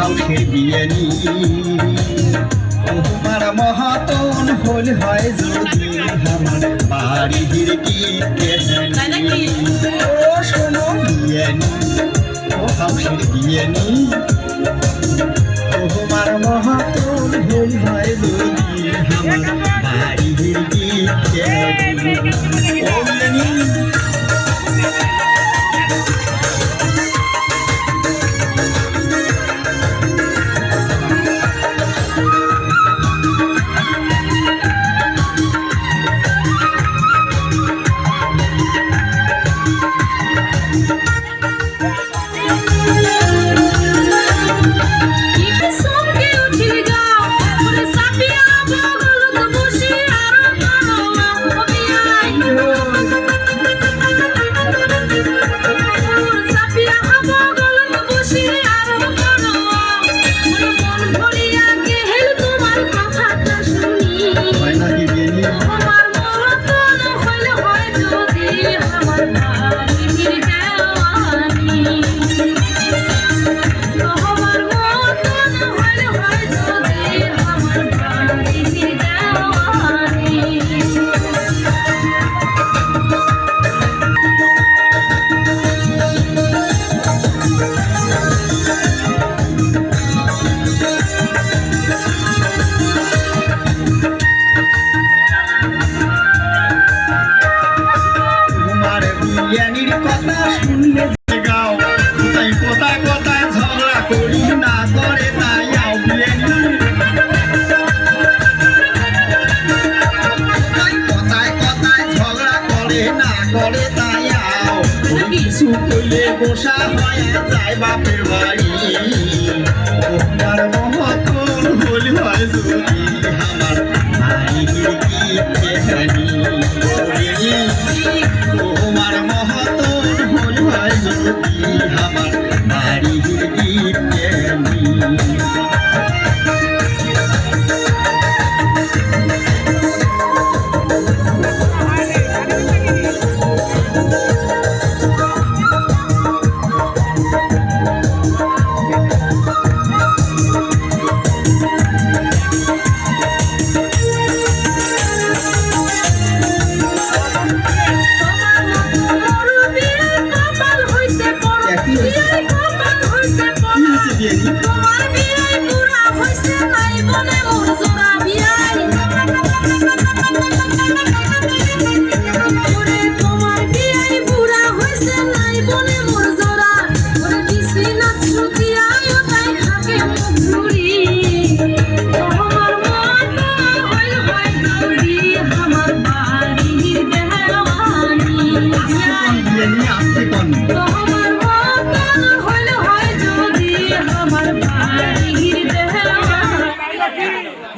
হাউসে বিয়ানি তোমার মহাতন হল হয় যদি আমার বাড়ির কি ও শোনো বিয়ানি ও হাউসের বিয়ানি তোমার মহাতন হল হয় যদি আমার বাড়ির কি ও বিয়ানি বিয়ানির কথা শুনলে গাও তাই কোথায় কোথায় ঝগড়া করি না করে তাই আও বিয়ানি কোথায় কোথায় ঝগড়া করে না করে তাই আও কিছু কইলে বসা হয় যায় বাপের বাড়ি তোমার মহতন হল হয় যদি আমার ভাই কি